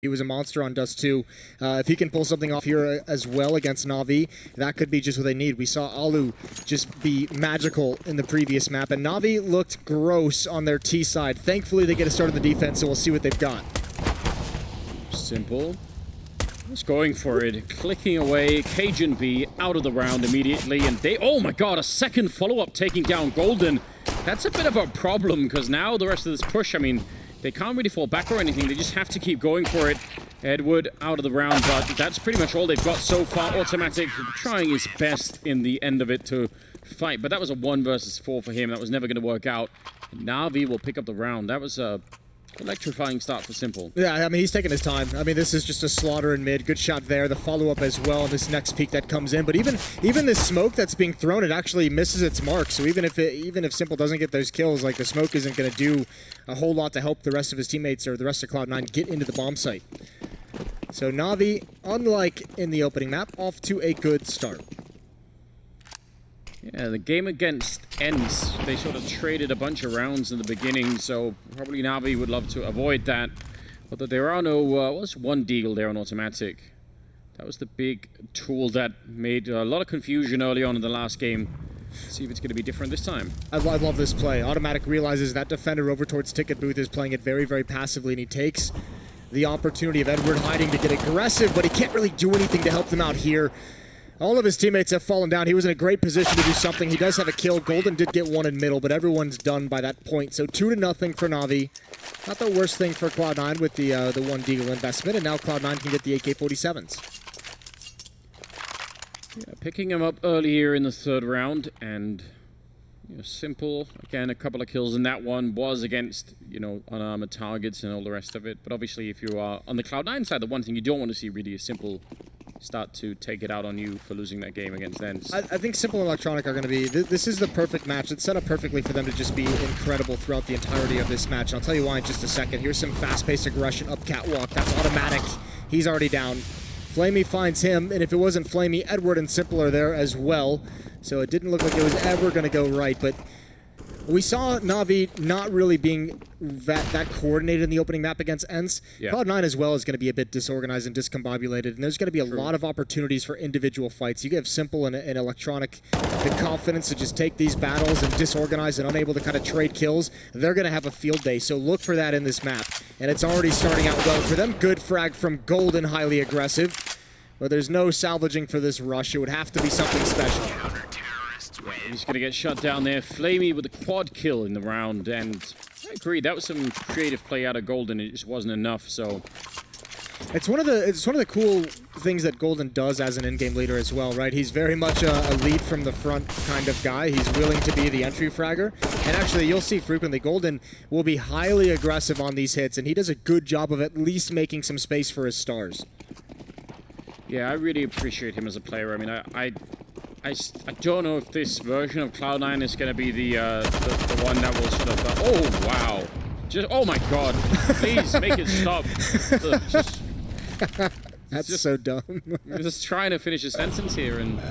He was a monster on Dust 2. If he can pull something off here as well against Na'Vi, that could be just what they need. We saw Alu just be magical in the previous map, and Na'Vi looked gross on their T side. Thankfully, they get a start on the defense, so we'll see what they've got. Simple. Just going for it, clicking away. Cajun B out of the round immediately, and they, oh my god, a second follow-up taking down Golden. That's a bit of a problem, because now the rest of this push, I mean, they can't really fall back or anything. They just have to keep going for it. Edward out of the round, but that's pretty much all they've got so far. Automatic trying his best in the end of it to fight, but that was a 1 versus 4 for him. That was never going to work out. Na'Vi will pick up the round. That was a electrifying start for Simple. Yeah, I mean, he's taking his time. I mean, this is just a slaughter in mid. Good shot there. The follow-up as well on this next peek that comes in. But even this smoke that's being thrown, it actually misses its mark. So even if Simple doesn't get those kills, like, the smoke isn't going to do a whole lot to help the rest of his teammates or the rest of Cloud9 get into the bomb site. So Na'Vi, unlike in the opening map, off to a good start. Yeah, the game against ENCE, they sort of traded a bunch of rounds in the beginning, so probably Na'Vi would love to avoid that. But there are no, was one deagle there on Automatic. That was the big tool that made a lot of confusion early on in the last game. Let's see if it's going to be different this time. I love this play. Automatic realizes that defender over towards Ticket Booth is playing it very, very passively, and he takes the opportunity of Edward hiding to get aggressive, but he can't really do anything to help them out here. All of his teammates have fallen down. He was in a great position to do something. He does have a kill. Golden did get one in middle, but everyone's done by that point. So 2-0 for Na'Vi. Not the worst thing for Cloud9 with the one deagle investment, and now Cloud9 can get the AK-47s. Yeah, picking him up early here in the third round, and Simple, again, a couple of kills in that one was against, unarmored targets and all the rest of it. But obviously, if you are on the Cloud9 side, the one thing you don't want to see really is Simple start to take it out on you for losing that game against ENCE. I think Simple and Electronic are going to be... This is the perfect match. It's set up perfectly for them to just be incredible throughout the entirety of this match. And I'll tell you why in just a second. Here's some fast-paced aggression up catwalk. That's Automatic. He's already down. Flamey finds him, and if it wasn't Flamey, Edward and Simple are there as well. So it didn't look like it was ever going to go right, but we saw Na'Vi not really being that coordinated in the opening map against ENCE. Yeah. Cloud9 as well is going to be a bit disorganized and discombobulated, and there's going to be a lot of opportunities for individual fights. You give Simple and Electronic the confidence to just take these battles and disorganize and unable to kind of trade kills. They're going to have a field day, so look for that in this map. And it's already starting out well for them. Good frag from Golden, highly aggressive. But there's no salvaging for this rush. It would have to be something special. He's going to get shut down there. Flamey with a quad kill in the round, and I agree, that was some creative play out of Golden. It just wasn't enough, so... It's one of the cool things that Golden does as an in-game leader as well, right? He's very much a lead from the front kind of guy. He's willing to be the entry fragger. And actually, you'll see frequently, Golden will be highly aggressive on these hits, and he does a good job of at least making some space for his stars. Yeah, I really appreciate him as a player. I mean, I don't know if this version of Cloud9 is going to be the one that will sort of... oh, wow. Oh, my God. Please, make it stop. That's so dumb. He's just trying to finish his sentence here, and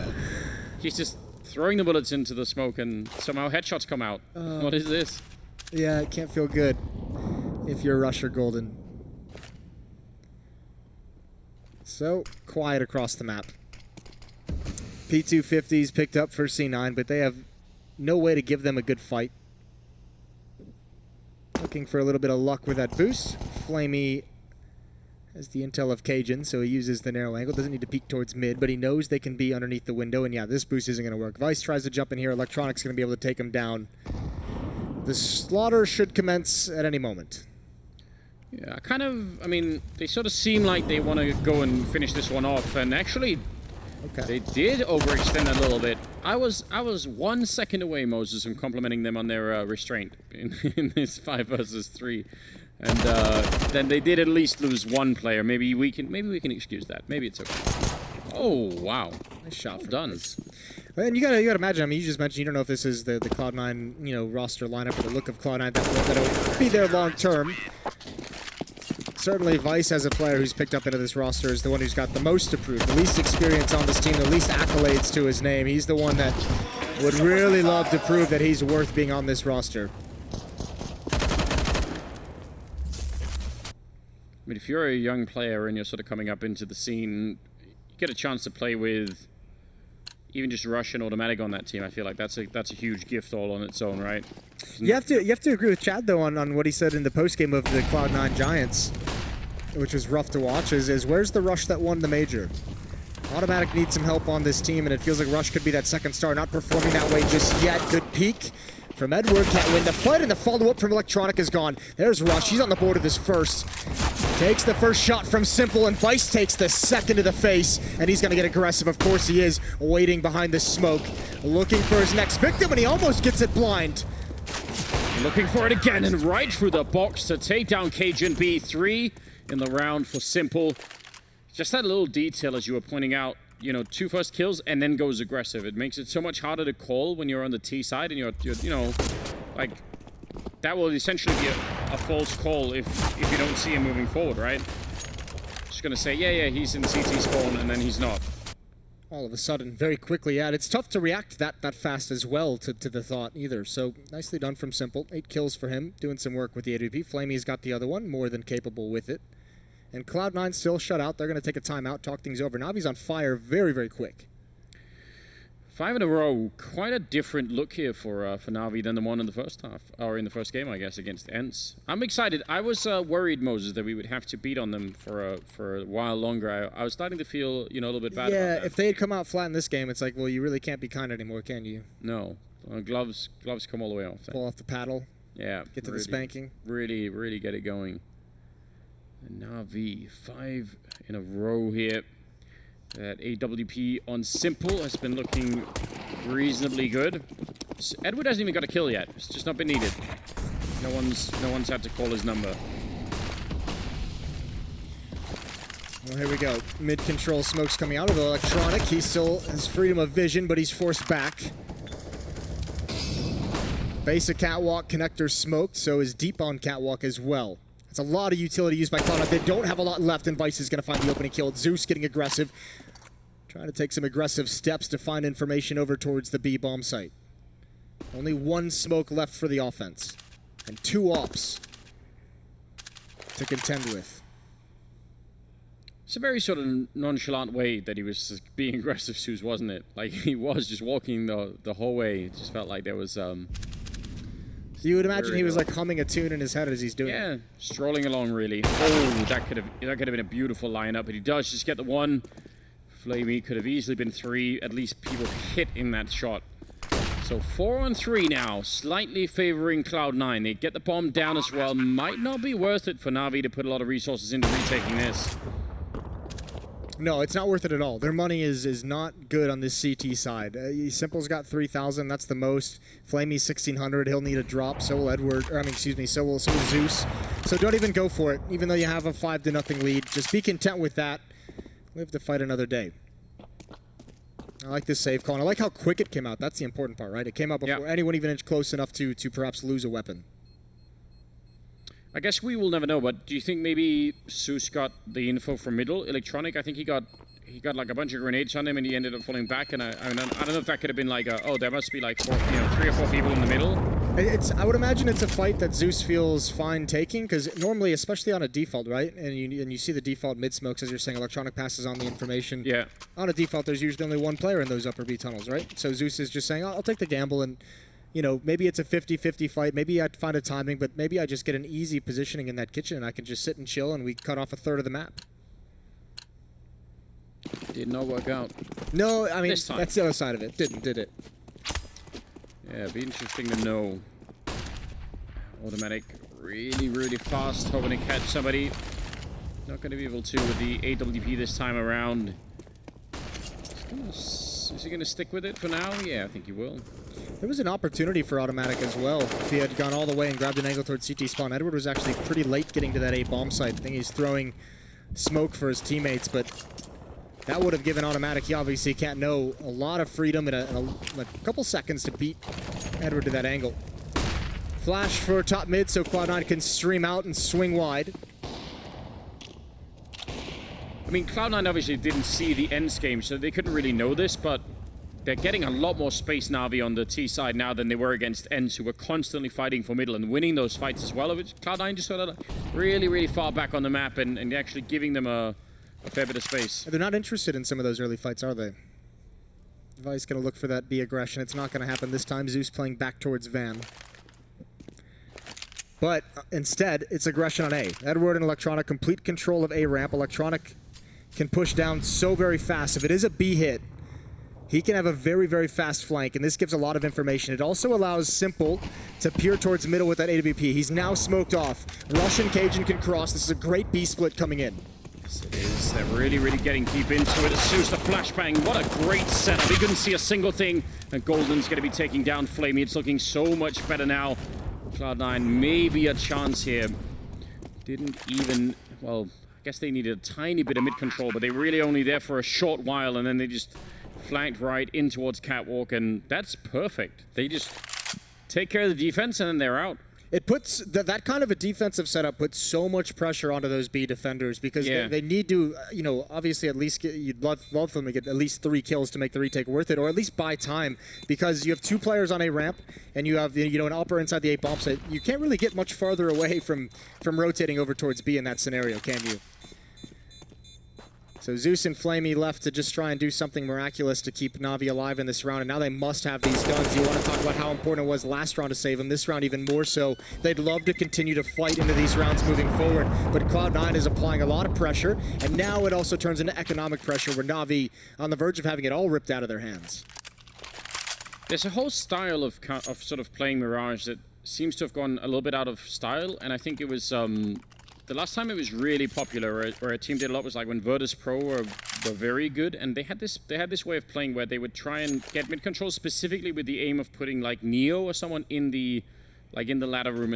he's just throwing the bullets into the smoke, and somehow headshots come out. What is this? Yeah, it can't feel good if you're Rusher Golden. So, quiet across the map. P250s picked up for C9, but they have no way to give them a good fight. Looking for a little bit of luck with that boost. Flamey has the intel of Cajun, so he uses the narrow angle. Doesn't need to peek towards mid, but he knows they can be underneath the window. And yeah, this boost isn't going to work. Vice tries to jump in here. Electronic's going to be able to take him down. The slaughter should commence at any moment. Yeah, I mean, they sort of seem like they want to go and finish this one off, and actually... okay. They did overextend a little bit. I was 1 second away, Moses, from complimenting them on their restraint in this 5 versus 3, and then they did at least lose one player. Maybe we can excuse that. Maybe it's okay. Oh wow, nice shot. Well done. And you gotta imagine. I mean, you just mentioned you don't know if this is the Cloud9 roster lineup or the look of Cloud9 that'll be there long term. Certainly, Vice as a player who's picked up into this roster is the one who's got the most to prove, the least experience on this team, the least accolades to his name. He's the one that would really love to prove that he's worth being on this roster. mean, if you're a young player and you're sort of coming up into the scene, you get a chance to play with even just Rush and Automatic on that team. I feel like that's a huge gift all on its own, right? You have to agree with Chad though on what he said in the postgame of the Cloud9 Giants, which was rough to watch. Is where's the Rush that won the major? Automatic needs some help on this team, and it feels like Rush could be that second star, not performing that way just yet. Good peek from Edward, can't win the fight, and the follow-up from Electronic is gone. There's Rush, he's on the board of his first. Takes the first shot from Simple, and Vice takes the second to the face, and he's gonna get aggressive. Of course he is, waiting behind the smoke, looking for his next victim, and he almost gets it blind. Looking for it again, and right through the box to take down Cajun B. 3 in the round for Simple. Just that little detail, as you were pointing out, you know, 2 first kills and then goes aggressive. It makes it so much harder to call when you're on the T side, and you're you know, like, that will essentially be a false call if you don't see him moving forward, right? Just gonna say, yeah, he's in CT spawn, and then he's not. All of a sudden, very quickly, yeah. And it's tough to react that fast as well to the thought either. So nicely done from Simple. 8 kills for him, doing some work with the AWP. Flamey's got the other one, more than capable with it. And Cloud9 still shut out. They're going to take a timeout, talk things over. Navi's on fire very, very quick. 5 in a row. Quite a different look here for Navi than the one in the first half, or in the first game, I guess, against ENCE. I'm excited. I was worried, Moses, that we would have to beat on them for a while longer. I was starting to feel, you know, a little bit bad about that. Yeah, if they had come out flat in this game, it's like, well, you really can't be kind anymore, can you? No. Gloves come all the way off. Pull off the paddle. Yeah. Get to the spanking. Really, really get it going. And Navi, 5 in a row here. That AWP on Simple has been looking reasonably good. Edward hasn't even got a kill yet. It's just not been needed. No one's had to call his number. Well, here we go. Mid-control smoke's coming out of the Electronic. He still has freedom of vision, but he's forced back. Basic catwalk connector smoked, so is deep on catwalk as well. It's a lot of utility used by Cloud9. They don't have a lot left, and Vice is going to find the opening kill. Zeus getting aggressive. Trying to take some aggressive steps to find information over towards the B bomb site. Only 1 smoke left for the offense. And 2 ops to contend with. It's a very sort of nonchalant way that he was being aggressive, Zeus, wasn't it? Like, he was just walking the whole way. It just felt like there was... You would imagine he was like humming a tune in his head as he's doing it. Yeah, strolling along really. Oh, that could have been a beautiful lineup, but he does just get the 1. Flamey could have easily been 3. At least people hit in that shot. So 4 on 3 now, slightly favoring Cloud9. They get the bomb down as well. Might not be worth it for Navi to put a lot of resources into retaking this. No, it's not worth it at all. Their money is not good on this CT side. Simple's got 3,000. That's the most. Flamey's 1,600. He'll need a drop. So will Edward. Or, I mean, excuse me. So will Zeus. So don't even go for it. Even though you have a 5-0 lead, just be content with that. Live to fight another day. I like this save call. And I like how quick it came out. That's the important part, right? It came out before anyone even inched close enough to perhaps lose a weapon. I guess we will never know, but do you think maybe Zeus got the info from middle? Electronic, I think he got like a bunch of grenades on him and he ended up falling back, and I don't know if that could have been like there must be like 3 or 4 people in the middle. I would imagine it's a fight that Zeus feels fine taking, because normally, especially on a default, right? And you see the default mid smokes, as you're saying, Electronic passes on the information. Yeah. On a default, there's usually only 1 player in those upper B tunnels, right? So Zeus is just saying, I'll take the gamble, and you know, maybe it's a 50-50 fight. Maybe I'd find a timing, but maybe I just get an easy positioning in that kitchen and I can just sit and chill and we cut off a 1/3 of the map. Did not work out. No, I mean, that's the other side of it. Didn't, did it? Yeah, it'd be interesting to know. Automatic, really, really fast, hoping to catch somebody. Not going to be able to with the AWP this time around. Is he going to stick with it for now? Yeah, I think he will. There was an opportunity for Automatic as well. If he had gone all the way and grabbed an angle towards CT spawn, Edward was actually pretty late getting to that A bomb site. I think he's throwing smoke for his teammates, but that would have given Automatic, he obviously can't know, a lot of freedom in a couple seconds to beat Edward to that angle. Flash for top mid so Cloud9 can stream out and swing wide. I mean, Cloud9 obviously didn't see the ENCE game, so they couldn't really know this, but they're getting a lot more space, Na'Vi, on the T side now than they were against ENCE, who were constantly fighting for middle and winning those fights as well. Which Cloud9 just sort of really, really far back on the map and actually giving them a fair bit of space. They're not interested in some of those early fights, are they? Vice going to look for that B aggression. It's not going to happen this time. Zeus playing back towards Van. But instead, it's aggression on A. Edward and Electronic, complete control of A ramp. Electronic can push down so very fast. If it is a B hit, he can have a very, very fast flank, and this gives a lot of information. It also allows Simple to peer towards middle with that AWP. He's now smoked off. Rush and Cajun can cross. This is a great B split coming in. Yes, it is. They're really, really getting deep into it. Zeus, the flashbang. What a great setup. He couldn't see a single thing. And Golden's going to be taking down Flamey. It's looking so much better now. Cloud9 maybe a chance here. Didn't even... Well, I guess they needed a tiny bit of mid-control, but they were really only there for a short while, and then they just flanked right in towards Catwalk, and that's perfect. They just take care of the defense, and then they're out. It puts that kind of a defensive setup puts so much pressure onto those B defenders because they need to, you know, obviously at least you'd love them to get at least 3 kills to make the retake worth it, or at least buy time, because you have 2 players on A ramp and you have, you know, an upper inside the A bomb site. You can't really get much farther away from rotating over towards B in that scenario, can you? So Zeus and Flamey left to just try and do something miraculous to keep Na'Vi alive in this round, and now they must have these guns. You want to talk about how important it was last round to save them, this round even more so. They'd love to continue to fight into these rounds moving forward, but Cloud9 is applying a lot of pressure, and now it also turns into economic pressure where Na'Vi on the verge of having it all ripped out of their hands. There's a whole style of sort of playing Mirage that seems to have gone a little bit out of style, and I think it was... the last time it was really popular, where a team did a lot, was like when Virtus Pro were very good, and they had this way of playing where they would try and get mid control specifically with the aim of putting like Neo or someone in the ladder room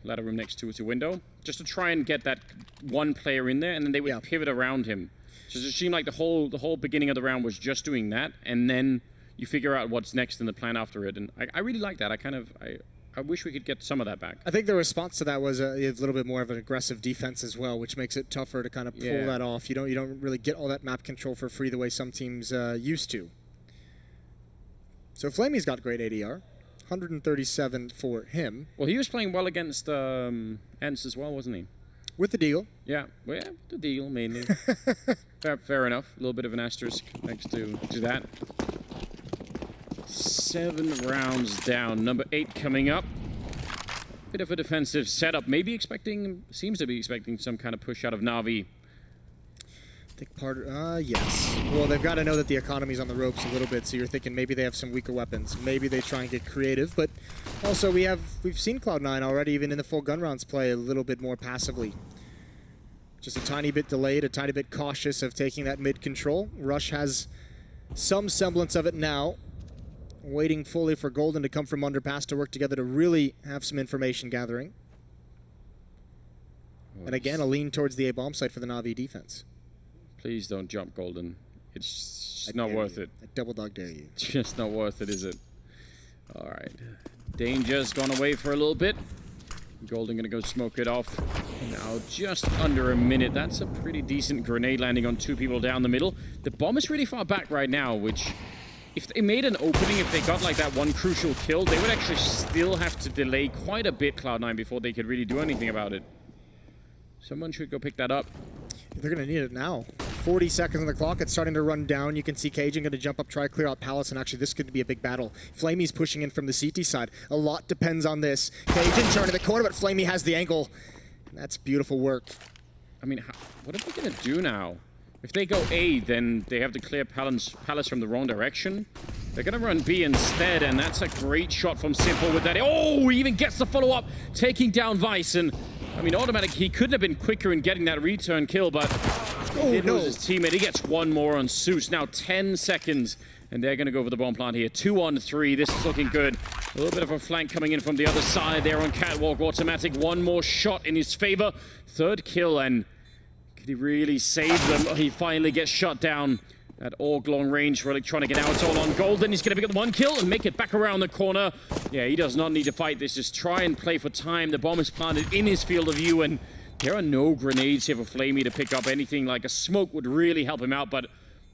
ladder room next to a window, just to try and get that one player in there, and then they would pivot around him. So it seemed like the whole beginning of the round was just doing that, and then you figure out what's next in the plan after it. And I really like that. I wish we could get some of that back. I think the response to that was a little bit more of an aggressive defense as well, which makes it tougher to kind of pull that off. You don't really get all that map control for free the way some teams used to. So Flamey's got great ADR, 137 for him. Well, he was playing well against ENCE as well, wasn't he? With the deal. Yeah, well, yeah, the deal mainly. fair enough. A little bit of an asterisk next to that. 7 rounds down. Number 8 coming up. Bit of a defensive setup. Seems to be expecting some kind of push out of Na'Vi. I think yes. Well, they've got to know that the economy's on the ropes a little bit, so you're thinking maybe they have some weaker weapons. Maybe they try and get creative, but also we've seen Cloud9 already, even in the full gun rounds, play a little bit more passively. Just a tiny bit delayed, a tiny bit cautious of taking that mid control. Rush has some semblance of it now. Waiting fully for Golden to come from underpass to work together to really have some information gathering. And again, a lean towards the A-bomb site for the Na'Vi defense. Please don't jump, Golden. It's not worth it. I double dog dare you. It's just not worth it, is it? All right. Danger's gone away for a little bit. Golden gonna go smoke it off. Now just under a minute. That's a pretty decent grenade landing on 2 people down the middle. The bomb is really far back right now, which... If they made an opening, if they got like that one crucial kill, they would actually still have to delay quite a bit, Cloud9, before they could really do anything about it. Someone should go pick that up. They're going to need it now. 40 seconds on the clock. It's starting to run down. You can see Cajun going to jump up, try to clear out Palace, and actually this could be a big battle. Flamey's pushing in from the CT side. A lot depends on this. Cajun turning the corner, but Flamey has the angle. And that's beautiful work. I mean, what are they going to do now? If they go A, then they have to clear Palace from the wrong direction. They're going to run B instead, and that's a great shot from Simple with that. Oh, he even gets the follow-up, taking down Vice. And, I mean, automatic, he couldn't have been quicker in getting that return kill, but he did lose his teammate. He gets one more on Zeus. Now 10 seconds, and they're going to go for the bomb plant here. 2 on 3. This is looking good. A little bit of a flank coming in from the other side there on Catwalk. Automatic, one more shot in his favor. 3rd kill, and... Could he really save them? Oh, he finally gets shut down. That AUG long range for Electronic, and now it's all on Golden. He's going to pick up 1 kill and make it back around the corner. Yeah, he does not need to fight this. Just try and play for time. The bomb is planted in his field of view, and there are no grenades here for Flamey to pick up anything. Like a smoke would really help him out, but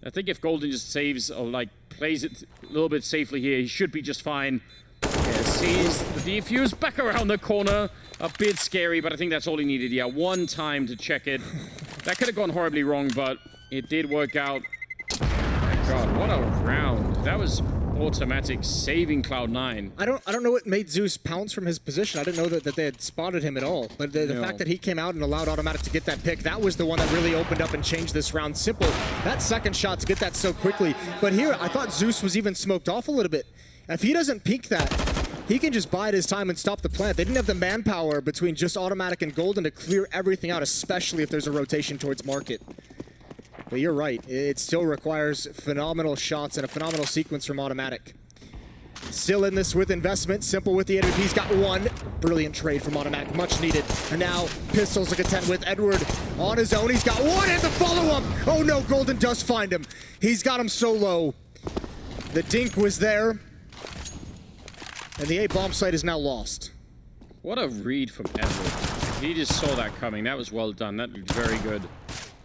I think if Golden just saves or like plays it a little bit safely here, he should be just fine. Yeah, sees the defuse back around the corner. A bit scary, but I think that's all he needed. Yeah, one time to check it. That could have gone horribly wrong, but it did work out. Oh my God, what a round. That was automatic saving Cloud9. I don't know what made Zeus pounce from his position. I didn't know that they had spotted him at all. But the fact that he came out and allowed Automatic to get that pick, that was the one that really opened up and changed this round. Simple. That second shot to get that so quickly. But here, I thought Zeus was even smoked off a little bit. If he doesn't peek that, he can just bide his time and stop the plant. They didn't have the manpower between just Automatic and Golden to clear everything out, especially if there's a rotation towards market. But you're right, it still requires phenomenal shots and a phenomenal sequence from Automatic. Still in this with investment, Simple with the AWP, he's got one. Brilliant trade from Automatic, much needed. And now Pistols a contend with Edward on his own. He's got one and the follow-up. Oh no, Golden does find him. He's got him so low. The dink was there. And the A bomb site is now lost. What a read from Edward. He just saw that coming. That was well done. That was very good.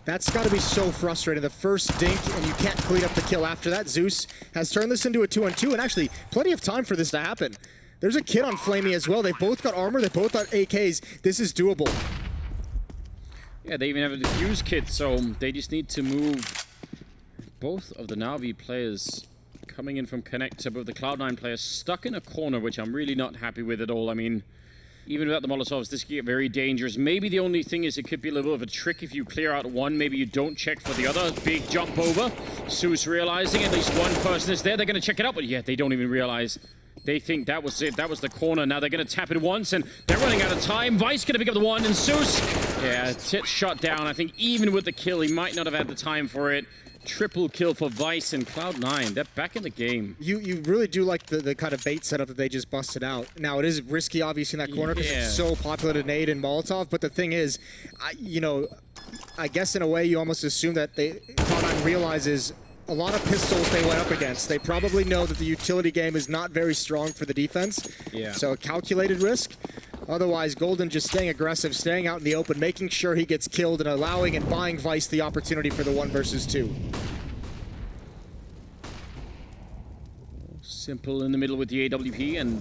That's got to be so frustrating. The first dink, and you can't clean up the kill after that. Zeus has turned this into a 2-on-2, and actually, plenty of time for this to happen. There's a kid on Flamey as well. They both got armor. They both got AKs. This is doable. Yeah, they even have a defuse kit, so they just need to move both of the Na'Vi players coming in from connector, but the Cloud9 players stuck in a corner, which I'm really not happy with at all. I mean, even without the Molotovs, this could get very dangerous. Maybe the only thing is it could be a little bit of a trick if you clear out one. Maybe you don't check for the other. Big jump over. Zeus realizing at least one person is there. They're going to check it out, but yeah, they don't even realize. They think that was it. That was the corner. Now they're going to tap it once, and they're running out of time. Vice going to pick up the one, and Zeus, yeah, shot down. I think even with the kill, he might not have had the time for it. Triple kill for Vice and Cloud9. They're back in the game. You really do like the kind of bait setup that they just busted out. Now, it is risky, obviously, in that corner because it's so popular to nade and Molotov, but the thing is, I guess in a way you almost assume that Cloud9 realizes a lot of pistols they went up against. They probably know that the utility game is not very strong for the defense. Yeah. So a calculated risk. Otherwise, Golden just staying aggressive, staying out in the open, making sure he gets killed and allowing and buying Vice the opportunity for the 1 versus 2. Simple in the middle with the AWP, and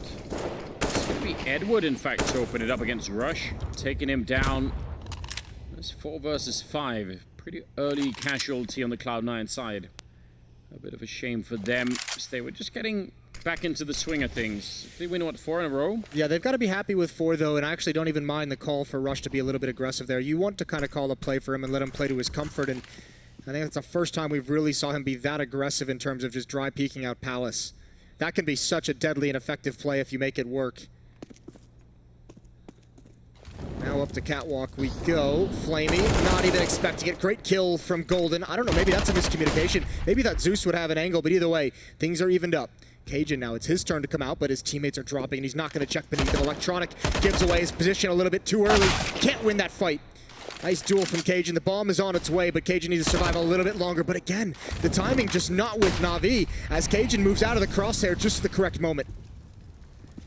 it's going to be Edward, in fact, to open it up against Rush. Taking him down. It's 4 versus 5. Pretty early casualty on the Cloud9 side. A bit of a shame for them. They were just getting back into the swing of things. They win, what, 4 in a row? Yeah, they've got to be happy with 4, though, and I actually don't even mind the call for Rush to be a little bit aggressive there. You want to kind of call a play for him and let him play to his comfort, and I think that's the first time we've really saw him be that aggressive in terms of just dry peeking out Palace. That can be such a deadly and effective play if you make it work. Now up to Catwalk we go. Flamey, not even expecting it. Great kill from Golden. I don't know, maybe that's a miscommunication. Maybe that Zeus would have an angle, but either way, things are evened up. Cajun now, it's his turn to come out, but his teammates are dropping, and he's not going to check beneath him. Electronic gives away his position a little bit too early. Can't win that fight. Nice duel from Cajun. The bomb is on its way, but Cajun needs to survive a little bit longer. But again, the timing just not with Na'Vi, as Cajun moves out of the crosshair just at the correct moment.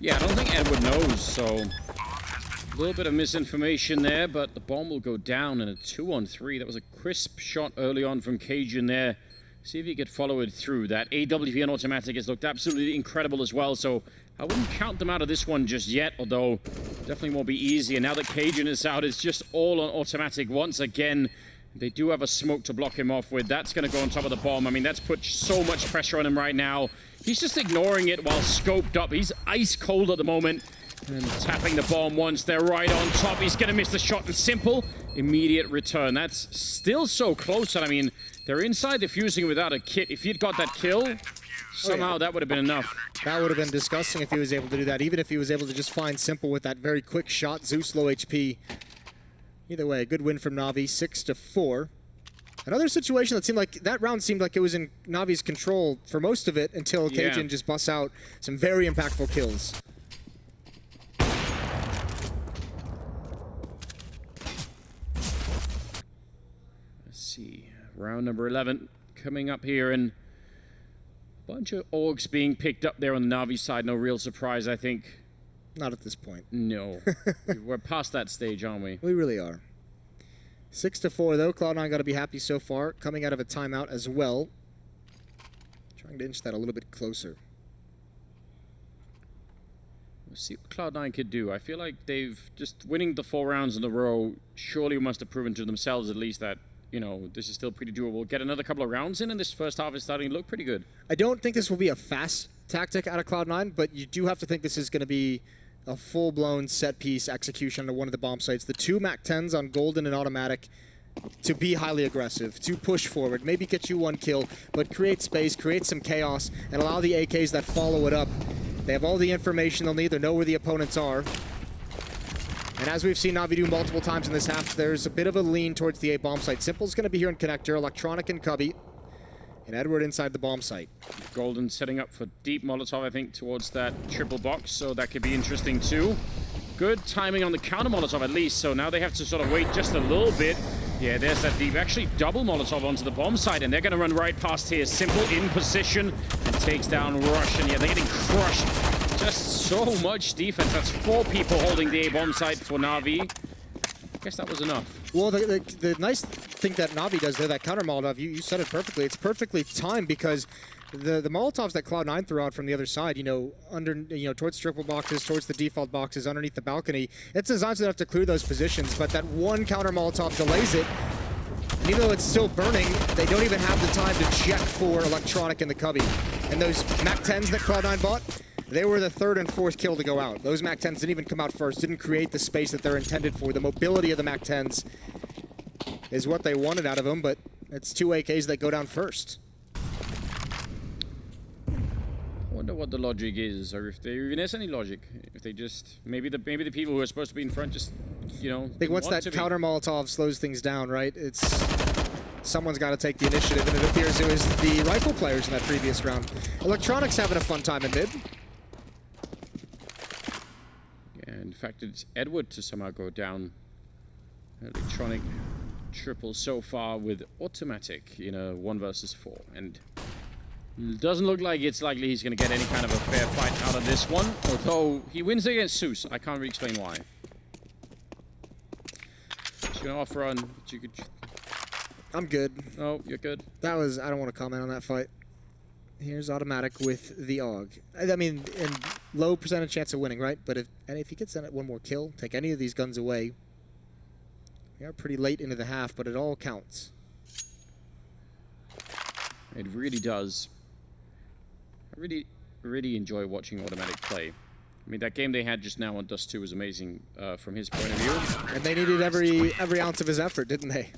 Yeah, I don't think Edward knows, so a little bit of misinformation there, but the bomb will go down in a 2-on-3. That was a crisp shot early on from Cajun there. See if he could follow it through. That AWP and automatic has looked absolutely incredible as well, so I wouldn't count them out of this one just yet, although definitely won't be easy. And now that Cajun is out, it's just all on automatic once again. They do have a smoke to block him off with. That's going to go on top of the bomb. I mean, that's put so much pressure on him right now. He's just ignoring it while scoped up. He's ice cold at the moment. And tapping the bomb once. They're right on top. He's going to miss the shot. And Simple, immediate return. That's still so close. And I mean, they're inside the fusing without a kit. If he'd got that kill, somehow that would have been enough. That would have been disgusting if he was able to do that. Even if he was able to just find Simple with that very quick shot. Zeus low HP. Either way, a good win from Na'Vi, 6-4. Another situation that seemed like, that round seemed like it was in Navi's control for most of it until Cajun just busts out some very impactful kills. Let's see, round number 11 coming up here, and a bunch of orgs being picked up there on the Na'Vi side. No real surprise, I think. Not at this point. No. We're past that stage, aren't we? We really are. 6-4, though. Cloud9 got to be happy so far. Coming out of a timeout as well. Trying to inch that a little bit closer. We'll see what Cloud9 could do. I feel like they've just winning the 4 rounds in a row surely must have proven to themselves at least that, you know, this is still pretty doable. Get another couple of rounds in, and this first half is starting to look pretty good. I don't think this will be a fast tactic out of Cloud9, but you do have to think this is going to be a full-blown set-piece execution on one of the bomb sites. The 2 MAC-10s on Golden and Automatic to be highly aggressive, to push forward, maybe get you 1 kill, but create space, create some chaos, and allow the AKs that follow it up. They have all the information they'll need. They know where the opponents are. And as we've seen Na'Vi do multiple times in this half, there's a bit of a lean towards the A bomb site. Simple's going to be here in connector, Electronic and Cubby, and Edward inside the bomb site. Golden setting up for deep Molotov, I think, towards that triple box, so that could be interesting too. Good timing on the counter Molotov at least, so now they have to sort of wait just a little bit. Yeah, there's that deep, actually double Molotov onto the bomb site, and they're going to run right past here. Simple in position and takes down Rush, and yeah, they're getting crushed. Just so much defense. That's 4 people holding the A bomb site for Na'Vi. I guess that was enough. Well, the nice thing that Na'Vi does there, that counter Molotov, you said it perfectly. It's perfectly timed because the Molotovs that Cloud9 threw out from the other side, towards triple boxes, towards the default boxes, underneath the balcony, it's designed so they have to clear those positions, but that 1 counter Molotov delays it. And even though it's still burning, they don't even have the time to check for Electronic in the Cubby. And those MAC-10s that Cloud9 bought, they were the 3rd and 4th kill to go out. Those MAC-10s didn't even come out first, didn't create the space that they're intended for. The mobility of the MAC-10s is what they wanted out of them, but it's 2 AKs that go down first. I wonder what the logic is, or if there even is any logic. If they just maybe the people who are supposed to be in front just, I think once that counter Molotov slows things down, right? It's someone's got to take the initiative, and it appears it was the rifle players in that previous round. Electronic's having a fun time in mid. Yeah, in fact, it's Edward to somehow go down. Electronic triple so far with Automatic in a 1 versus 4, and doesn't look like it's likely he's going to get any kind of a fair fight out of this one, although he wins against Zeus. I can't really explain why. Just going to offer on, but you could... I'm good. Oh, you're good. That was... I don't want to comment on that fight. Here's Automatic with the AUG. I mean, in low percentage chance of winning, right? But if he gets one more kill, take any of these guns away, we are pretty late into the half, but it all counts. It really does. I really enjoy watching Automatic play. I mean, that game they had just now on Dust 2 was amazing from his point of view. And they needed every ounce of his effort, didn't they?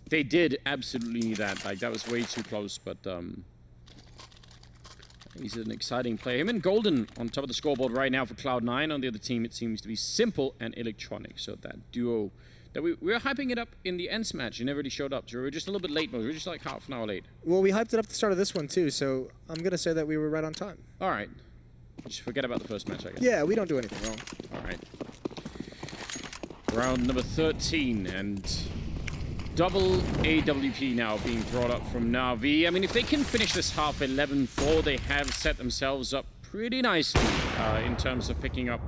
They did absolutely need that. Like, that was way too close, but he's an exciting player. Him and Golden on top of the scoreboard right now for Cloud9. On the other team, it seems to be Simple and Electronic. So that duo that we were hyping it up in the Ents match. You never really showed up. We were just a little bit late, but we were just like half an hour late. Well, we hyped it up at the start of this one too, so I'm going to say that we were right on time. All right. Just forget about the first match, I guess. Yeah, we don't do anything wrong. All right. Round number 13, and double AWP now being brought up from Na'Vi. I mean, if they can finish this half 11-4, they have set themselves up pretty nicely in terms of picking up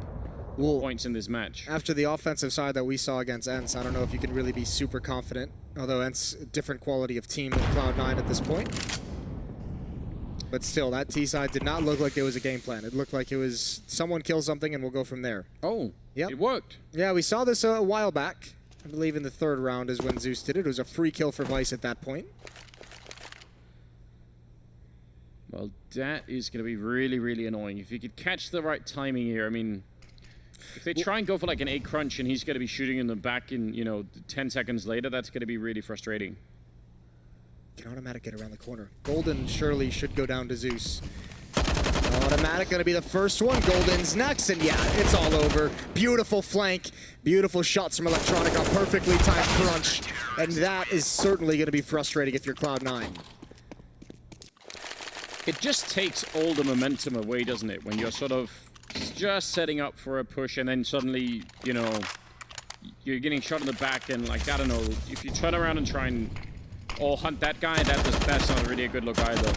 points in this match. After the offensive side that we saw against Ents, I don't know if you can really be super confident, although Ents a different quality of team than Cloud9 at this point. But still, that T side did not look like there was a game plan. It looked like it was someone kill something and we'll go from there. Oh, yep. It worked. Yeah, we saw this a while back. I believe in the 3rd round is when Zeus did it. It was a free kill for Vice at that point. Well, that is going to be really, really annoying. If you could catch the right timing here, I mean... If they try and go for like an 8 crunch and he's going to be shooting in the back in, 10 seconds later, that's going to be really frustrating. Can Automatic get around the corner? Golden surely should go down to Zeus. Automatic going to be the first one. Golden's next, and yeah, it's all over. Beautiful flank. Beautiful shots from Electronic. A perfectly timed crunch. And that is certainly going to be frustrating if you're Cloud9. It just takes all the momentum away, doesn't it? When you're sort of just setting up for a push and then suddenly, you're getting shot in the back and, like, I don't know, if you turn around and try and all hunt that guy, that's not really a good look either.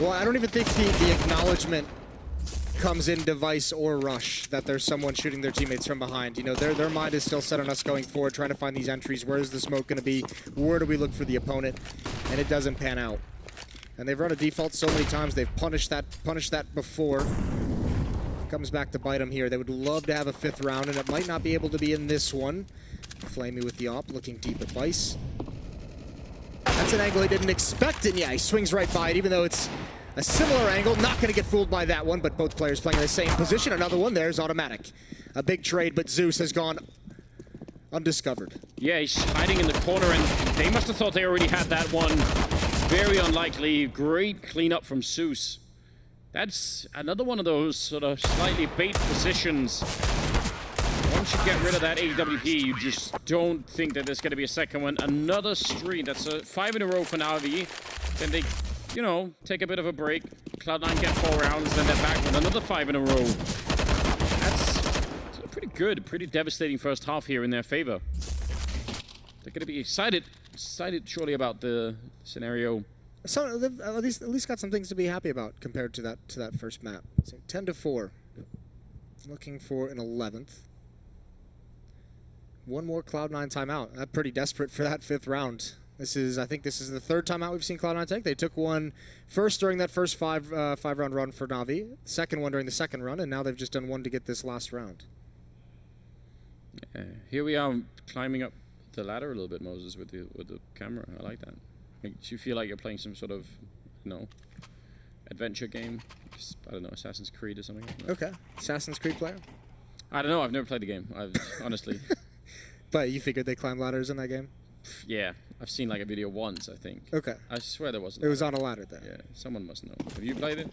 Well, I don't even think the acknowledgement comes in Device or Rush that there's someone shooting their teammates from behind. Their mind is still set on us going forward, trying to find these entries. Where is the smoke going to be? Where do we look for the opponent? And it doesn't pan out. And they've run a default so many times, they've punished that before. Comes back to bite them here. They would love to have a 5th round, and it might not be able to be in this one. Flamey with the op, looking deep at Vice. That's an angle he didn't expect, and yeah, he swings right by it, even though it's a similar angle. Not going to get fooled by that one, but both players playing in the same position. Another one, there's automatic. A big trade, but Zeus has gone undiscovered. Yeah, he's hiding in the corner, and they must have thought they already had that one. Very unlikely. Great cleanup from Zeus. That's another one of those sort of slightly bait positions. Once you get rid of that AWP, you just don't think that there's going to be a second one. Another streak. That's a 5 in a row for Na'Vi. Then they, you know, take a bit of a break. Cloud9 get 4 rounds, then they're back with another 5 in a row. That's pretty good, pretty devastating first half here in their favor. They're going to be excited surely about the scenario. So they've at least got some things to be happy about compared to that first map. So 10-4. Looking for an 11th. One more Cloud9 timeout. That's pretty desperate for that 5th round. I think this is the 3rd timeout we've seen Cloud9 take. They took one first during that first 5-round run for Na'Vi, second one during the 2nd run, and now they've just done one to get this last round. Here we are climbing up the ladder a little bit, Moses, with the camera. I like that. Makes you feel like you're playing some sort of, you know, adventure game. Just, I don't know, Assassin's Creed or something. Okay, Assassin's Creed player? I don't know. I've never played the game. Honestly. But you figured they climb ladders in that game? Yeah, I've seen like a video once, I think. Okay. I swear there was. It was on a ladder there. Yeah, someone must know. Have you played it?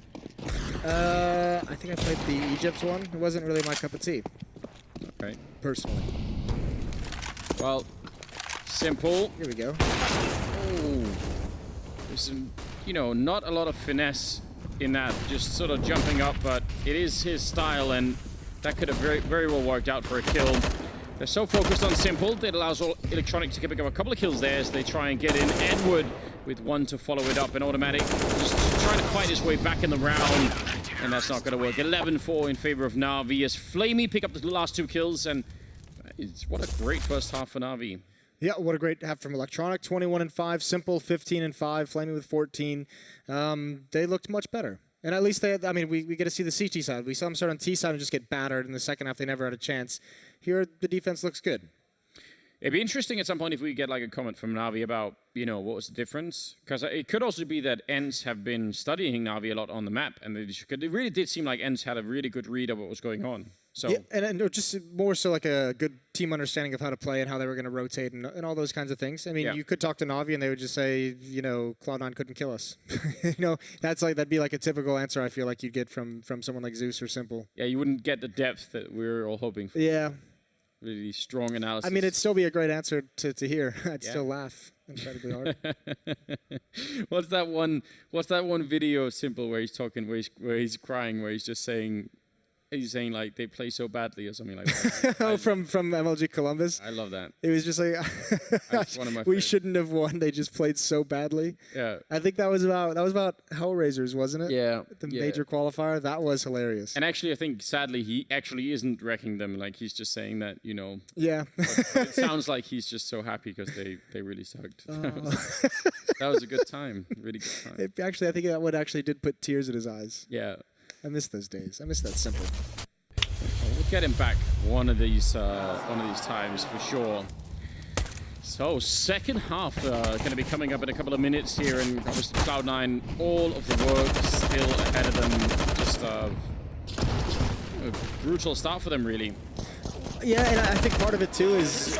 I think I played the Egypt one. It wasn't really my cup of tea. Okay. Personally. Well, simple. Here we go. Oh, there's some, you know, not a lot of finesse in that, just sort of jumping up, but it is his style, and that could have very well worked out for a kill. They're so focused on simple, that allows Electronic to pick up a couple of kills there as they try and get in. Edward with one to follow it up, and automatic just trying to fight his way back in the round, and that's not going to work. 11-4 in favor of Na'Vi as Flamey pick up the last 2 kills, and what a great first half for Na'Vi. Yeah, what a great half from Electronic. 21-5, Simple 15-5, Flamey with 14. They looked much better. And at least I mean, we get to see the CT side. We saw them start on T side and just get battered. In the second half, they never had a chance. Here, the defense looks good. It'd be interesting at some point if we get like a comment from Na'Vi about, you know, what was the difference? Because it could also be that ENCE have been studying Na'Vi a lot on the map, and it really did seem like ENCE had a really good read of what was going on. So yeah, and just more so like a good team understanding of how to play and how they were going to rotate and all those kinds of things. I mean, yeah. You could talk to Na'Vi and they would just say, you know, Cloud9 couldn't kill us. You know, that'd be like a typical answer I feel like you'd get from someone like Zeus or Simple. Yeah, you wouldn't get the depth that we were all hoping for. Yeah. Really strong analysis. I mean, it'd still be a great answer to hear. I'd still laugh incredibly hard. What's that one video, Simple, where he's talking, where he's crying, where he's just saying, like they play so badly or something like that. Oh, from MLG Columbus. I love that. It was just like That's one of my we shouldn't have won. They just played so badly. Yeah. I think that was about Hellraisers, wasn't it? Yeah. The major qualifier. That was hilarious. And actually, I think sadly he actually isn't wrecking them. Like he's just saying that, you know. Yeah. But it sounds like he's just so happy because they really sucked. That was a good time. Really good time. I think that one actually did put tears in his eyes. Yeah. I miss those days. I miss that Simple. We'll get him back one of these times for sure. So second half going to be coming up in a couple of minutes here, and obviously Cloud9, all of the work still ahead of them. Just a brutal start for them, really. Yeah, and I think part of it too is,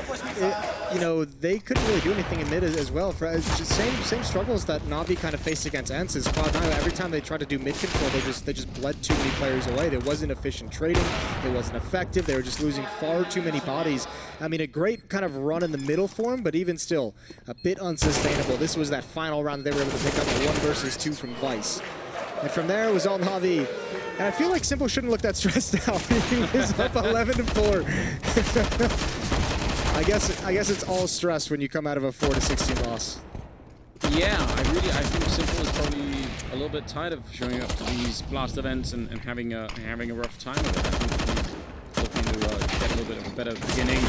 you know, they couldn't really do anything in mid as well. For same struggles that Na'Vi kind of faced against ENCE is Cloud9. Every time they tried to do mid control, they just bled too many players away. There wasn't efficient trading. It wasn't effective. They were just losing far too many bodies. I mean, a great kind of run in the middle for them, but even still, a bit unsustainable. This was that final round that they were able to pick up a 1 versus 2 from Vice. And from there, it was all Na'Vi. And I feel like Simple shouldn't look that stressed out. He was up 11-4. I guess it's all stress when you come out of a 4-16 loss. Yeah, I think Simple is probably a little bit tired of showing up to these blast events and having a rough time with it. I think he's looking to get a little bit of a better beginning.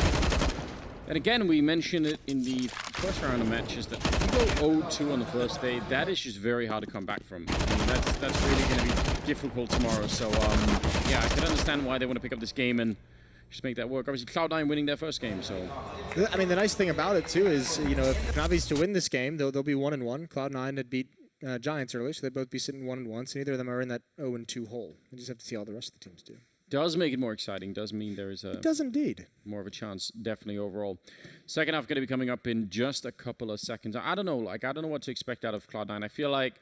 And again, we mentioned it in the first round of matches that if you go 0-2 on the first day, that is just very hard to come back from. I mean, that's really going to be difficult tomorrow. So, yeah, I can understand why they want to pick up this game and just make that work. Obviously, Cloud9 winning their first game, so... I mean, the nice thing about it, too, is, you know, if Navi's to win this game, they'll be 1-1. Cloud9 had beat Giants earlier, so they'd both be sitting 1-1. So neither of them are in that 0-2 hole. We just have to see how the rest of the teams do. Does make it more exciting. Does mean there is a... It does indeed. More of a chance, definitely, overall. Second half going to be coming up in just a couple of seconds. I don't know, I don't know what to expect out of Cloud9. I feel like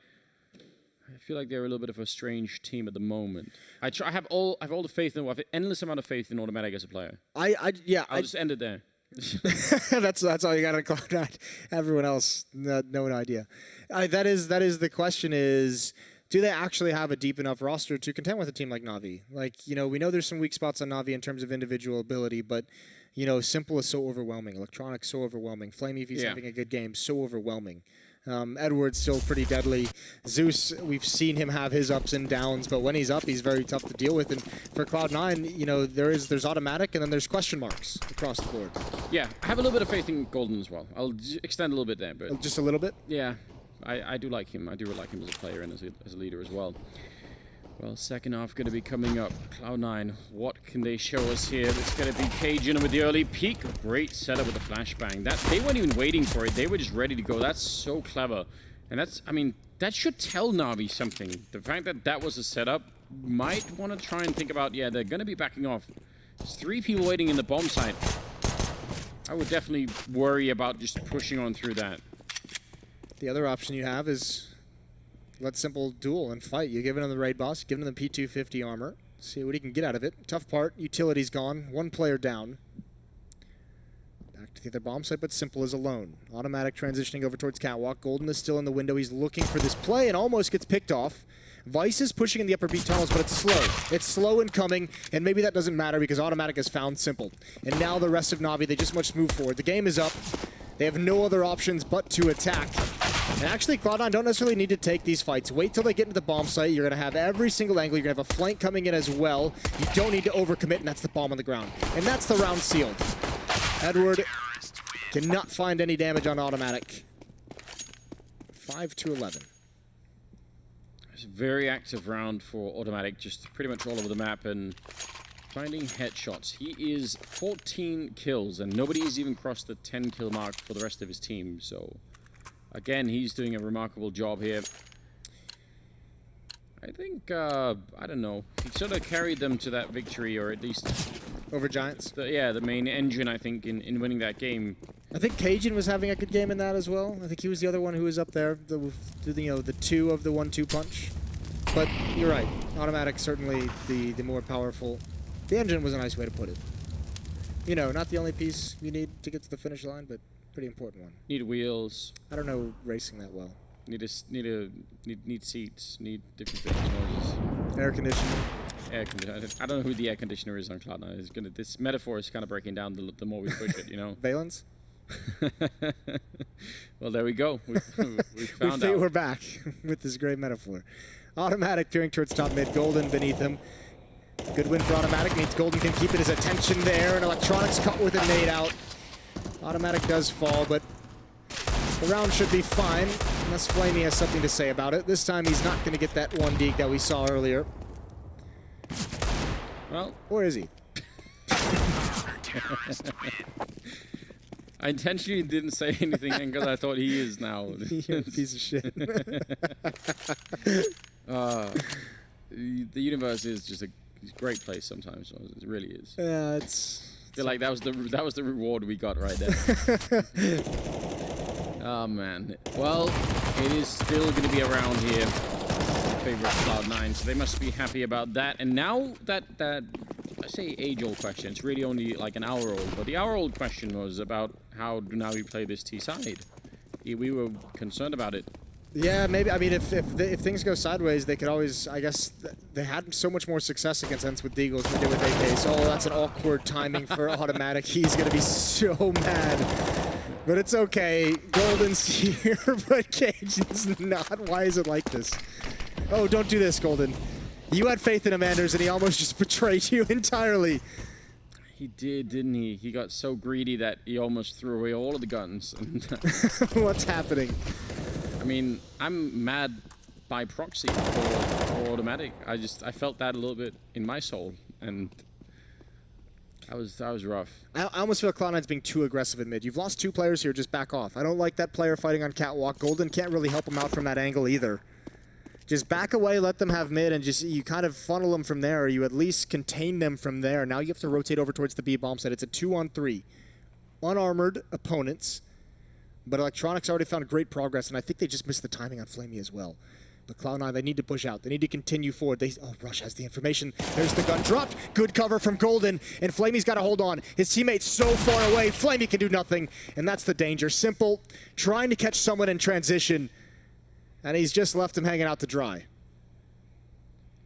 they're a little bit of a strange team at the moment. I have all the faith in, I have an endless amount of faith in Automatic as a player. I'll just end it there. that's all you got on Cloud9. Everyone else, no idea. That is the question is, do they actually have a deep enough roster to contend with a team like Na'Vi? Like, you know, we know there's some weak spots on Na'Vi in terms of individual ability, but, you know, Simple is so overwhelming. Electronic, so overwhelming. Flame, if he's having a good game, so overwhelming. Edward's still pretty deadly. Zeus, we've seen him have his ups and downs, but when he's up, he's very tough to deal with. And for Cloud9, you know, there's Automatic, and then there's question marks across the board. Yeah, I have a little bit of faith in Golden as well. I'll extend a little bit there, but just a little bit. Yeah, I do like him. I do like him as a player and as a leader as well. Well, second half going to be coming up. Cloud9, what can they show us here? It's going to be Cajun with the early peek. Great setup with the flashbang. They weren't even waiting for it. They were just ready to go. That's so clever. And I mean, that should tell Na'Vi something. The fact that that was a setup might want to try and think about, yeah, they're going to be backing off. There's 3 people waiting in the bomb site. I would definitely worry about just pushing on through that. The other option you have is let Simple duel and fight. You're giving him the raid boss, giving him the P250 armor. See what he can get out of it. Tough part, utility's gone. 1 player down. Back to the other bomb site, but Simple is alone. Automatic transitioning over towards Catwalk. Golden is still in the window. He's looking for this play and almost gets picked off. Vice is pushing in the upper B tunnels, but it's slow. It's slow in coming, and maybe that doesn't matter because Automatic has found Simple. And now the rest of Na'Vi, they just must move forward. The game is up. They have no other options but to attack. And actually, Cloud9 don't necessarily need to take these fights. Wait till they get into the bomb site. You're going to have every single angle. You're going to have a flank coming in as well. You don't need to overcommit, and that's the bomb on the ground. And that's the round sealed. Edward cannot find any damage on Automatic. 5-11. It's a very active round for Automatic, just pretty much all over the map, and finding headshots. He is 14 kills, and nobody has even crossed the 10-kill mark for the rest of his team, so... Again, he's doing a remarkable job here. I think, I don't know. He sort of carried them to that victory, or at least... Over Giants? The main engine, I think, in winning that game. I think Cajun was having a good game in that as well. I think he was the other one who was up there, the 2 of the 1-2 punch. But you're right. Automatic certainly the more powerful. The engine was a nice way to put it. You know, not the only piece you need to get to the finish line, but pretty important one. Need wheels. I don't know racing that well. Need seats. Need different noises. Air conditioning. Air conditioner. I don't know who the air conditioner is on Cloud9. This metaphor is kind of breaking down the more we push it, you know. Valence. Well, there we go. We found out. We're back with this great metaphor. Automatic peering towards top mid. Golden beneath him. Good win for Automatic. Means Golden can keep his attention there, and Electronics caught with a nade out. Automatic does fall, but the round should be fine, unless Flamey has something to say about it. This time he's not going to get that 1 deke that we saw earlier. Well, or is he? I intentionally didn't say anything because I thought he is now. You're a piece of shit. The universe is just a great place sometimes. It really is. Yeah, it's... I feel like that was the reward we got right there. Oh man. Well, it is still going to be around here. Favorite Cloud9, so they must be happy about that. And now that I say age-old question, it's really only like an hour old, but the hour-old question was about how do now we play this T side. We were concerned about it. Yeah, maybe. I mean, if things go sideways, they could always. I guess they had so much more success against Ents with Deagles than they did with AK. So that's an awkward timing for Automatic. He's gonna be so mad, but it's okay. Golden's here, but Cajun's not. Why is it like this? Oh, don't do this, Golden. You had faith in him, Anders, and he almost just betrayed you entirely. He did, didn't he? He got so greedy that he almost threw away all of the guns. What's happening? I mean, I'm mad by proxy for automatic. I felt that a little bit in my soul, and that was rough. I almost feel Cloud9's being too aggressive in mid. You've lost 2 players here, just back off. I don't like that player fighting on catwalk. Golden can't really help him out from that angle either. Just back away, let them have mid, and just you kind of funnel them from there, or you at least contain them from there. Now you have to rotate over towards the B bomb site. It's a 2-on-3. Unarmored opponents, but Electronics already found great progress, and I think they just missed the timing on Flamey as well. But Cloud9, they need to push out. They need to continue forward. Oh, Rush has the information. There's the gun dropped. Good cover from Golden, and Flamey's got to hold on. His teammate's so far away. Flamey can do nothing, and that's the danger. Simple, trying to catch someone in transition, and he's just left him hanging out to dry.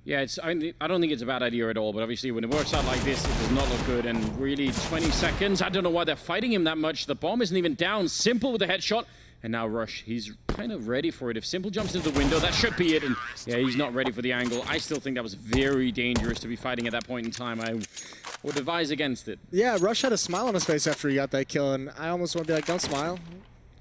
Yeah, I don't think it's a bad idea at all, but obviously when it works out like this, it does not look good. And really, 20 seconds, I don't know why they're fighting him that much. The bomb isn't even down. Simple with a headshot. And now Rush, he's kind of ready for it. If Simple jumps into the window, that should be it. And yeah, he's not ready for the angle. I still think that was very dangerous to be fighting at that point in time. I would advise against it. Yeah, Rush had a smile on his face after he got that kill, and I almost want to be like, don't smile.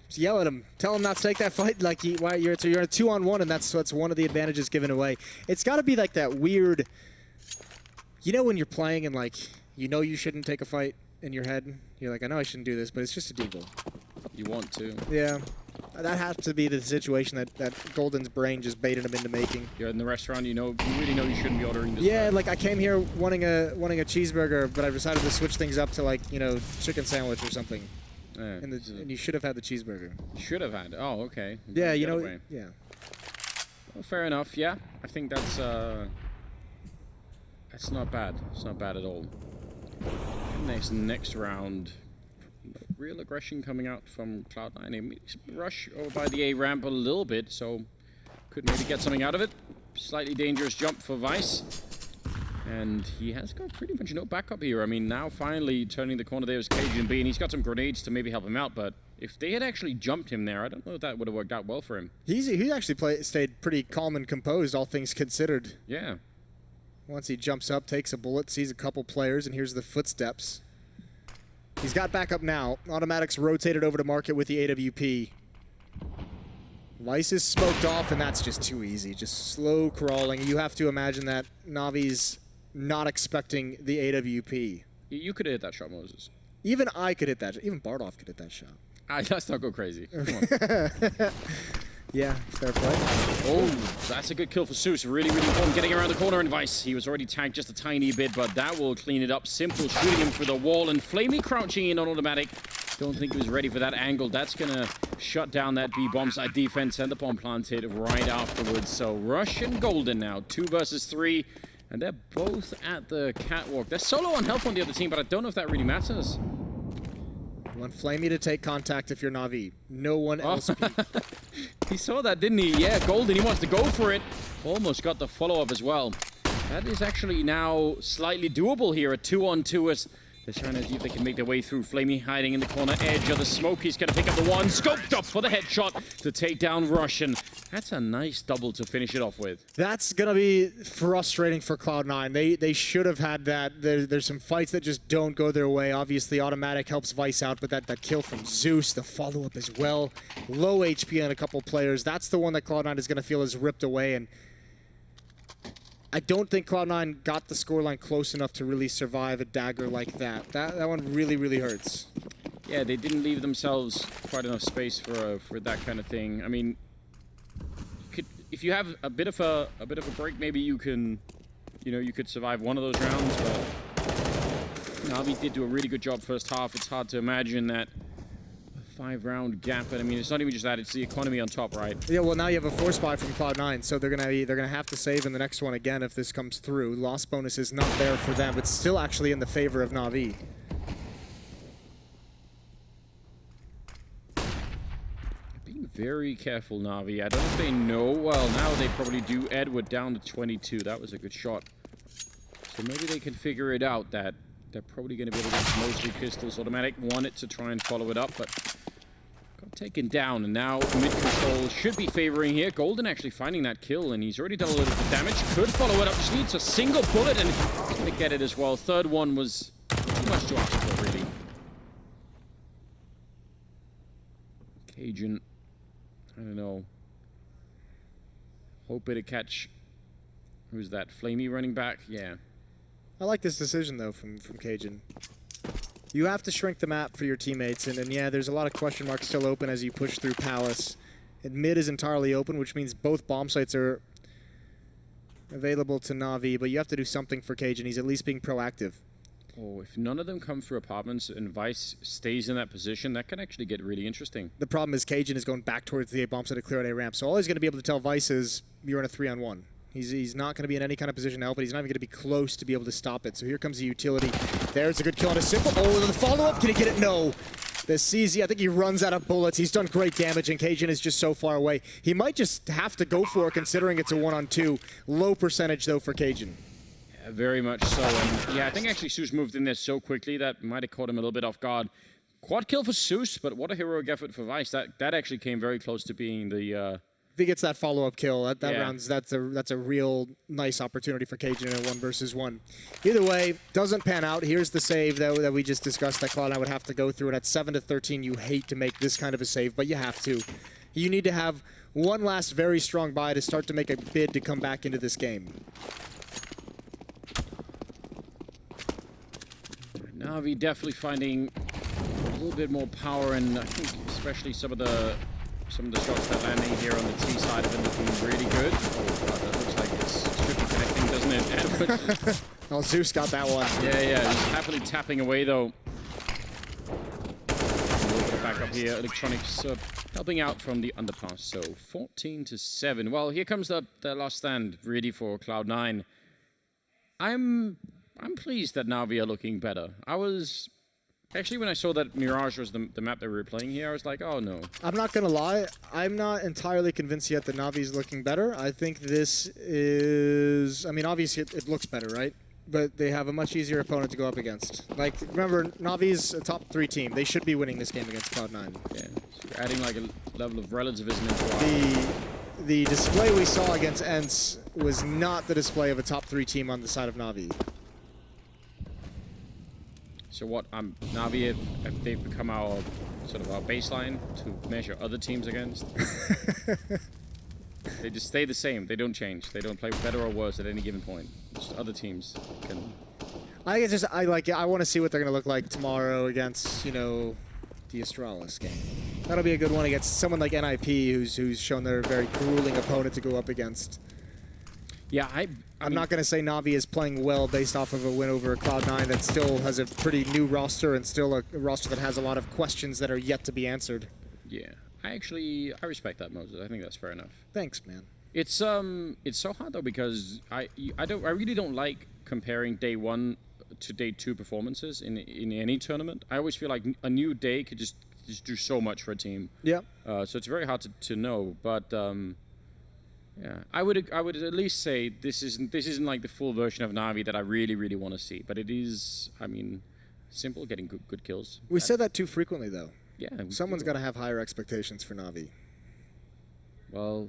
Just yell at him. Tell him not to take that fight. Like, you're a 2-on-1, and that's one of the advantages given away. It's got to be like that weird, you know when you're playing and like, you know you shouldn't take a fight in your head? You're like, I know I shouldn't do this, but it's just a deagle. You want to. Yeah. That has to be the situation that Golden's brain just baited him into making. You're in the restaurant, you really know you shouldn't be ordering this. Yeah, like I came here wanting a cheeseburger, but I decided to switch things up to like, chicken sandwich or something. Yeah. And you should have had the cheeseburger. Should have had. Oh, okay. Yeah, yeah. Well, fair enough. Yeah, I think that's not bad. It's not bad at all. Next round. Real aggression coming out from Cloud9. Rush over by the A ramp a little bit, so could maybe get something out of it. Slightly dangerous jump for Vice. And he has got pretty much no backup here. I mean, now finally turning the corner there is Cajun B, and he's got some grenades to maybe help him out, but if they had actually jumped him there, I don't know if that would have worked out well for him. He actually stayed pretty calm and composed, all things considered. Yeah. Once he jumps up, takes a bullet, sees a couple players, and here's the footsteps. He's got backup now. Automatics rotated over to market with the AWP. Vice is smoked off, and that's just too easy. Just slow crawling. You have to imagine that Navi's not expecting the AWP. You could have hit that shot, Moses. Even I could hit that. Even Bardolph could hit that shot. Let's not go crazy. Come on. Yeah, fair play. Oh, that's a good kill for Zeus. Really, really important getting around the corner and Vice. He was already tagged just a tiny bit, but that will clean it up. Simple shooting him through the wall and Flamey crouching in on automatic. Don't think he was ready for that angle. That's going to shut down that B bomb side defense and the bomb planted right afterwards. So Rush and Golden now, 2 versus 3, and they're both at the catwalk. They're solo on health on the other team, but I don't know if that really matters. You want Flamey to take contact if you're Na'Vi. No one else. He saw that, didn't he? Yeah, Golden, he wants to go for it. Almost got the follow-up as well. That is actually now slightly doable here, a 2-on-2 as they're trying to see if they can make their way through. Flamey hiding in the corner edge of the smoke. He's going to pick up the one. Scoped up for the headshot to take down Russian. That's a nice double to finish it off with. That's going to be frustrating for Cloud9. They should have had that. There's some fights that just don't go their way. Obviously, automatic helps Vice out, but that kill from Zeus, the follow-up as well. Low HP on a couple players. That's the one that Cloud9 is going to feel is ripped away, and I don't think Cloud9 got the scoreline close enough to really survive a dagger like that. That one really, really hurts. Yeah, they didn't leave themselves quite enough space for that kind of thing. I mean, if you have a bit of a break, maybe you can, you could survive one of those rounds. But Na'Vi did do a really good job first half. It's hard to imagine that 5-round gap, but I mean, it's not even just that, it's the economy on top, right? Yeah, well, now you have a force buy from Cloud9, so they're gonna have to save in the next one again if this comes through. Loss bonus is not there for them, but still actually in the favor of Na'Vi. Being very careful, Na'Vi. I don't know if they know. Well, now they probably do. Edward down to 22. That was a good shot. So maybe they can figure it out that they're probably going to be able to get mostly pistols. Automatic wanted to try and follow it up, but got taken down. And now mid-control should be favoring here. Golden actually finding that kill, and he's already done a little bit of damage. Could follow it up. Just needs a single bullet, and he's going to get it as well. Third one was pretty much to ask for, really. Cajun, I don't know. Hoping to catch. Who's that? Flamey running back? Yeah. I like this decision, though, from Cajun. You have to shrink the map for your teammates, and yeah, there's a lot of question marks still open as you push through Palace. And mid is entirely open, which means both bomb sites are available to Na'Vi, but you have to do something for Cajun. He's at least being proactive. Oh, if none of them come through apartments and Vice stays in that position, that can actually get really interesting. The problem is Cajun is going back towards the A bomb site to clear out A ramp, so all he's going to be able to tell Vice is, you're in a 3-on-1. He's not going to be in any kind of position to help, but he's not even going to be close to be able to stop it. So here comes the utility. There's a good kill on a simple. Oh, the follow-up. Can he get it? No. The CZ, I think he runs out of bullets. He's done great damage, and Cajun is just so far away. He might just have to go for it, considering it's a 1-on-2. Low percentage, though, for Cajun. Yeah, very much so. And yeah, I think actually Zeus moved in there so quickly that might have caught him a little bit off guard. Quad kill for Zeus, but what a heroic effort for Vice. That actually came very close to being the... If he gets that follow-up kill, that's a real nice opportunity for Cajun in a 1-versus-1. Either way, doesn't pan out. Here's the save that we just discussed that Cloud9 would have to go through. And at 7-13, you hate to make this kind of a save, but you have to. You need to have one last very strong buy to start to make a bid to come back into this game. Na'Vi definitely finding a little bit more power, and I think especially some of the shots that landing here on the T side have been looking really good. Oh god, that looks like it's should be connecting, doesn't it? Oh, Zeus got that one. Yeah, just happily tapping away though. A little bit of backup here. Electronics helping out from the underpass. So 14-7. Well, here comes the last stand really for Cloud9. I'm pleased that Na'Vi are looking better. I was actually, when I saw that Mirage was the map that we were playing here, I was like, oh no. I'm not gonna lie, I'm not entirely convinced yet that Na'Vi's looking better. I think this is, I mean, obviously it looks better, right? But they have a much easier opponent to go up against. Like, remember, Na'Vi's a top 3 team. They should be winning this game against Cloud9. Yeah, so you're adding like a level of relativism into the display we saw against ENCE was not the display of a top 3 team on the side of Na'Vi. So what, Na'Vi, have they've become our sort of our baseline to measure other teams against? They just stay the same. They don't change. They don't play better or worse at any given point. Just other teams can... I think it's just, I want to see what they're going to look like tomorrow against, you know, the Astralis game. That'll be a good one against someone like NIP, who's shown they're a very grueling opponent to go up against. Yeah, I'm not going to say Na'Vi is playing well based off of a win over Cloud9 that still has a pretty new roster and still a roster that has a lot of questions that are yet to be answered. Yeah, I respect that, Moses. I think that's fair enough. Thanks, man. It's so hard though, because I really don't like comparing day 1 to day 2 performances in any tournament. I always feel like a new day could just do so much for a team. Yeah. So it's very hard to know, but yeah, I would at least say this isn't like the full version of Na'Vi that I really want to see, but it is. I mean, simple, getting good kills. We say that too frequently, though. Yeah, someone's got to have higher expectations for Na'Vi. Well,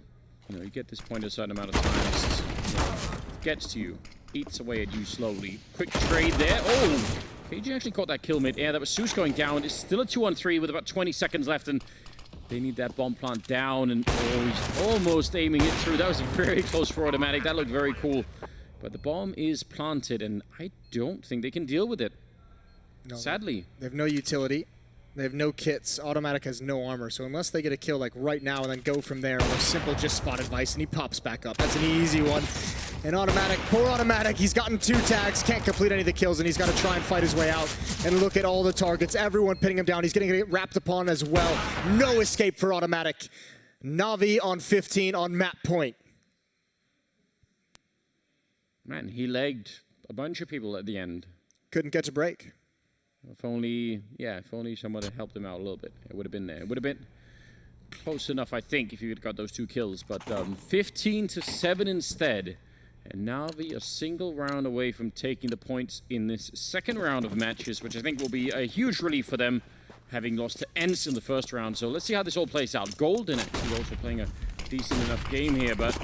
you know, you get this point a certain amount of times, you know, it gets to you, eats away at you slowly. Quick trade there. Oh, KG actually caught that kill mid-air. That was Zeus going down. It's still a 2-on-3 with about 20 seconds left, and they need that bomb plant down, and oh, he's almost aiming it through. That was very close for automatic. That looked very cool. But the bomb is planted, and I don't think they can deal with it. No, sadly. They have no utility. They have no kits. Automatic has no armor, so unless they get a kill like right now and then go from there, or simple just spotted Vice, and he pops back up. That's an easy one. And Automatic, poor Automatic, he's gotten 2 tags, can't complete any of the kills, and he's got to try and fight his way out. And look at all the targets, everyone pinning him down. He's getting wrapped upon as well. No escape for Automatic. Na'Vi on 15 on map point. Man, he legged a bunch of people at the end. Couldn't catch a break. If only someone had helped him out a little bit, it would have been there. It would have been close enough, I think, if you had got those 2 kills. But 15-7 instead. And Na'Vi a single round away from taking the points in this second round of matches, which I think will be a huge relief for them, having lost to ENCE in the first round. So let's see how this all plays out. Golden actually also playing a decent enough game here, but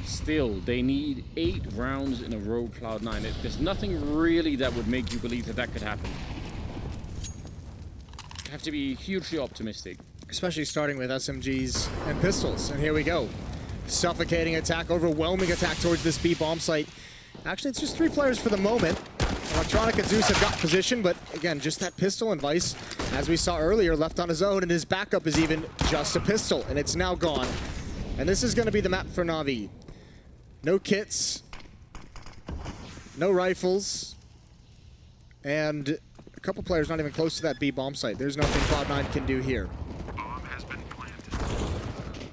still, they need 8 rounds in a row, Cloud9. There's nothing really that would make you believe that could happen. have to be hugely optimistic. Especially starting with SMGs and pistols. And here we go. Suffocating attack, overwhelming attack towards this B bomb site. Actually, it's just 3 players for the moment. Electronic and Zeus have got position, but again, just that pistol, and Vice, as we saw earlier, left on his own, and his backup is even just a pistol, and it's now gone. And this is going to be the map for Na'Vi. No kits, no rifles, and a couple players not even close to that B bomb site. There's nothing Cloud9 can do here.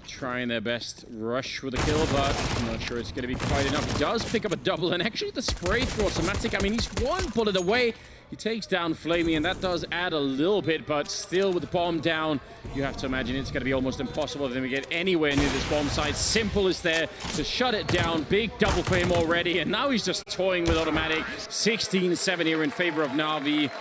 Trying their best rush with a kill, but I'm not sure it's going to be quite enough. He does pick up a double, and actually the spray through automatic, I mean, he's 1 bullet away. He takes down Flamey, and that does add a little bit, but still with the bomb down, you have to imagine it's going to be almost impossible for them to get anywhere near this bomb site. Simple is there to shut it down. Big double for him already, and now he's just toying with automatic. 16-7 here in favor of Na'Vi.